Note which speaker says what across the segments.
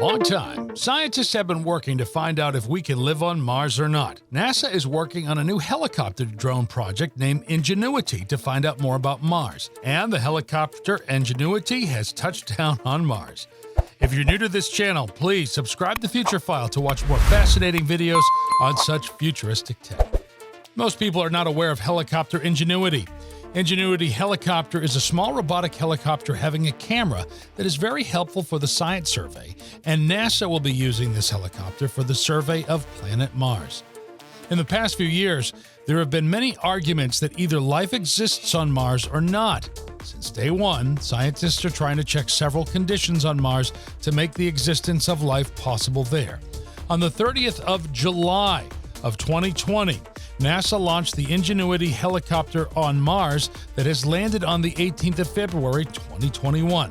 Speaker 1: Long time. Scientists have been working to find out if we can live on Mars or not. NASA is working on a new helicopter drone project named Ingenuity to find out more about Mars. And the helicopter Ingenuity has touched down on Mars. If you're new to this channel, please subscribe to Future File to watch more fascinating videos on such futuristic tech. Most people are not aware of helicopter Ingenuity. Ingenuity helicopter is a small robotic helicopter having a camera that is very helpful for the science survey, and NASA will be using this helicopter for the survey of planet Mars. In the past few years, there have been many arguments that either life exists on Mars or not. Since day one, scientists are trying to check several conditions on Mars to make the existence of life possible there. On the 30th of July of 2020, NASA launched the Ingenuity helicopter on Mars that has landed on the 18th of February 2021.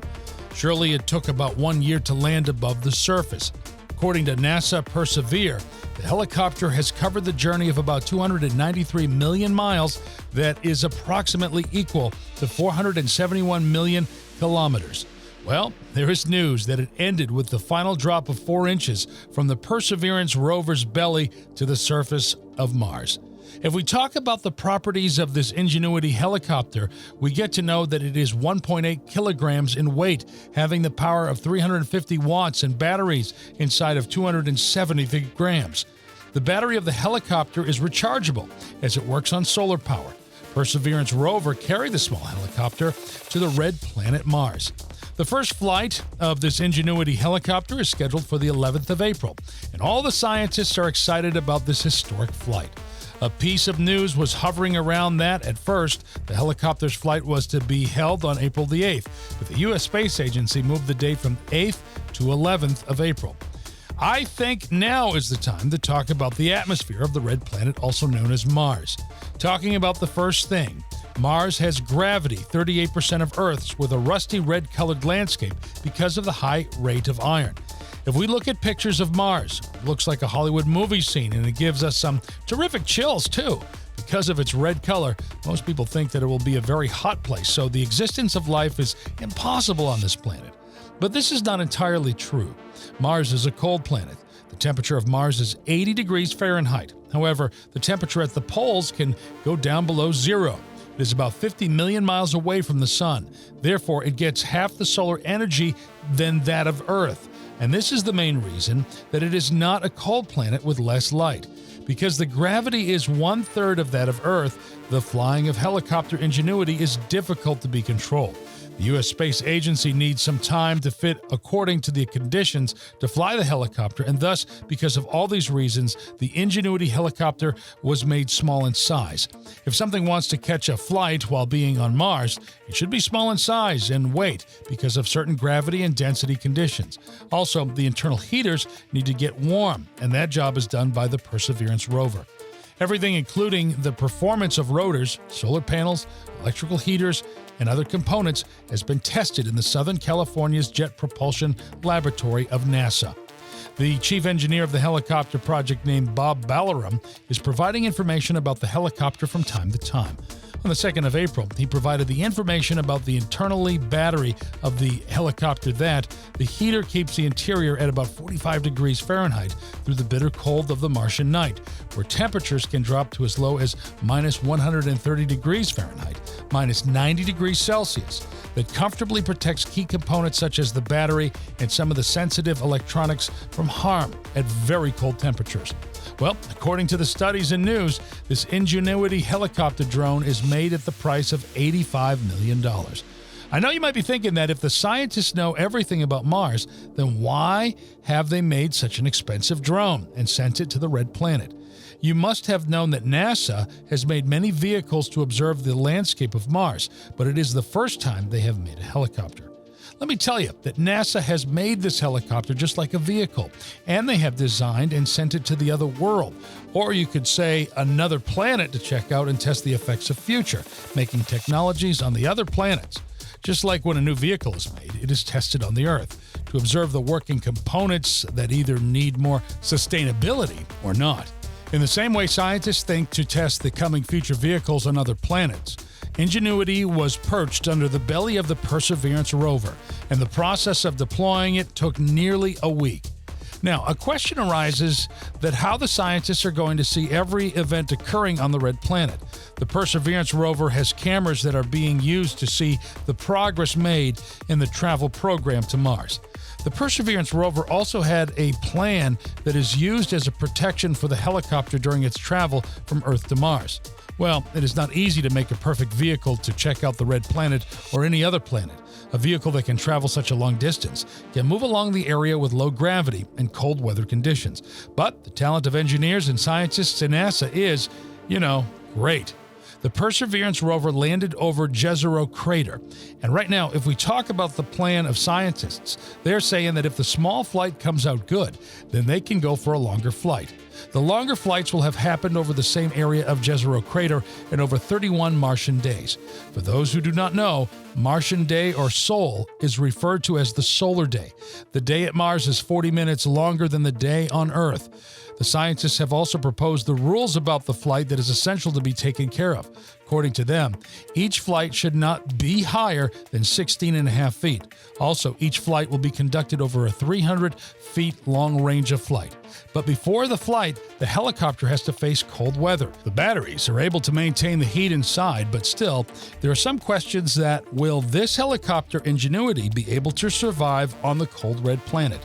Speaker 1: Surely it took about 1 year to land above the surface. According to NASA Persevere, the helicopter has covered the journey of about 293 million miles, that is approximately equal to 471 million kilometers. Well, there is news that it ended with the final drop of 4 inches from the Perseverance rover's belly to the surface of Mars. If we talk about the properties of this Ingenuity helicopter, we get to know that it is 1.8 kilograms in weight, having the power of 350 watts and batteries inside of 270 grams. The battery of the helicopter is rechargeable as it works on solar power. Perseverance rover carried the small helicopter to the red planet Mars. The first flight of this Ingenuity helicopter is scheduled for the 11th of April, and all the scientists are excited about this historic flight. A piece of news was hovering around that at first the helicopter's flight was to be held on April the 8th, but the U.S. Space Agency moved the date from 8th to 11th of April. I think now is the time to talk about the atmosphere of the red planet, also known as Mars. Talking about the first thing, Mars has gravity, 38% of Earth's, with a rusty red-colored landscape because of the high rate of iron. If we look at pictures of Mars, it looks like a Hollywood movie scene, and it gives us some terrific chills, too. Because of its red color, most people think that it will be a very hot place, so the existence of life is impossible on this planet. But this is not entirely true. Mars is a cold planet. The temperature of Mars is 80 degrees Fahrenheit. However, the temperature at the poles can go down below zero. It is about 50 million miles away from the sun. Therefore, it gets half the solar energy than that of Earth. And this is the main reason that it is not a cold planet with less light. Because the gravity is 1/3 of that of Earth, the flying of helicopter Ingenuity is difficult to be controlled. The U.S. Space Agency needs some time to fit according to the conditions to fly the helicopter, and thus, because of all these reasons, the Ingenuity helicopter was made small in size. If something wants to catch a flight while being on Mars, it should be small in size and weight because of certain gravity and density conditions. Also, the internal heaters need to get warm, and that job is done by the Perseverance rover. Everything, including the performance of rotors, solar panels, electrical heaters, and other components, has been tested in the Southern California's Jet Propulsion Laboratory of NASA. The chief engineer of the helicopter project, named Bob Balaram, is providing information about the helicopter from time to time. On the 2nd of April, he provided the information about the internally battery of the helicopter that the heater keeps the interior at about 45 degrees Fahrenheit through the bitter cold of the Martian night, where temperatures can drop to as low as minus 130 degrees Fahrenheit, minus 90 degrees Celsius, that comfortably protects key components such as the battery and some of the sensitive electronics from harm at very cold temperatures. Well, according to the studies and news, this Ingenuity helicopter drone is made at the price of $85 million. I know you might be thinking that if the scientists know everything about Mars, then why have they made such an expensive drone and sent it to the red planet? You must have known that NASA has made many vehicles to observe the landscape of Mars, but it is the first time they have made a helicopter. Let me tell you that NASA has made this helicopter just like a vehicle, and they have designed and sent it to the other world, or you could say another planet, to check out and test the effects of future, making technologies on the other planets. Just like when a new vehicle is made, it is tested on the Earth to observe the working components that either need more sustainability or not. In the same way, scientists think to test the coming future vehicles on other planets. Ingenuity was perched under the belly of the Perseverance rover, and the process of deploying it took nearly a week. Now, a question arises that how the scientists are going to see every event occurring on the red planet. The Perseverance rover has cameras that are being used to see the progress made in the travel program to Mars. The Perseverance rover also had a plan that is used as a protection for the helicopter during its travel from Earth to Mars. Well, it is not easy to make a perfect vehicle to check out the red planet or any other planet. A vehicle that can travel such a long distance can move along the area with low gravity and cold weather conditions. But the talent of engineers and scientists in NASA is, great. The Perseverance rover landed over Jezero Crater. And right now, if we talk about the plan of scientists, they're saying that if the small flight comes out good, then they can go for a longer flight. The longer flights will have happened over the same area of Jezero Crater in over 31 Martian days. For those who do not know, Martian day or Sol is referred to as the solar day. The day at Mars is 40 minutes longer than the day on Earth. The scientists have also proposed the rules about the flight that is essential to be taken care of. According to them, each flight should not be higher than 16.5 feet. Also, each flight will be conducted over a 300 feet long range of flight. But before the flight, the helicopter has to face cold weather. The batteries are able to maintain the heat inside, but still, there are some questions that will this helicopter Ingenuity be able to survive on the cold red planet?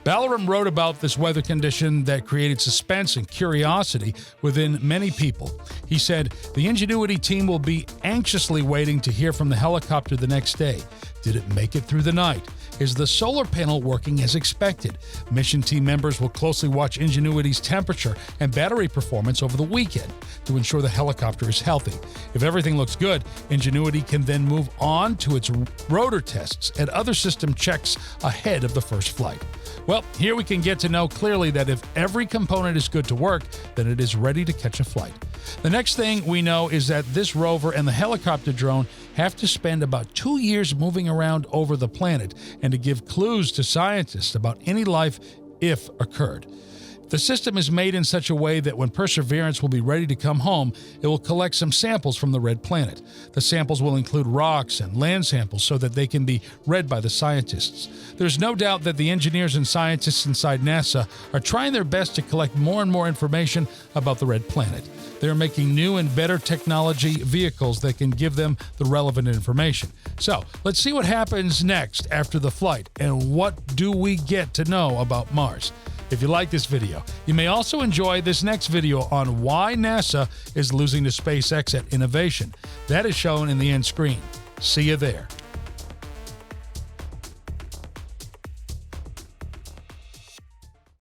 Speaker 1: Balaram wrote about this weather condition that created suspense and curiosity within many people. He said, "The Ingenuity team will be anxiously waiting to hear from the helicopter the next day. Did it make it through the night? Is the solar panel working as expected?" Mission team members will closely watch Ingenuity's temperature and battery performance over the weekend to ensure the helicopter is healthy. If everything looks good, Ingenuity can then move on to its rotor tests and other system checks ahead of the first flight. Well, here we can get to know clearly that if every component is good to work, then it is ready to catch a flight. The next thing we know is that this rover and the helicopter drone have to spend about 2 years moving around over the planet and to give clues to scientists about any life if occurred. The system is made in such a way that when Perseverance will be ready to come home, it will collect some samples from the red planet. The samples will include rocks and land samples so that they can be read by the scientists. There's no doubt that the engineers and scientists inside NASA are trying their best to collect more and more information about the red planet. They're making new and better technology vehicles that can give them the relevant information. So, let's see what happens next after the flight and what do we get to know about Mars. If you like this video, you may also enjoy this next video on why NASA is losing to SpaceX at innovation. That is shown in the end screen. See you there.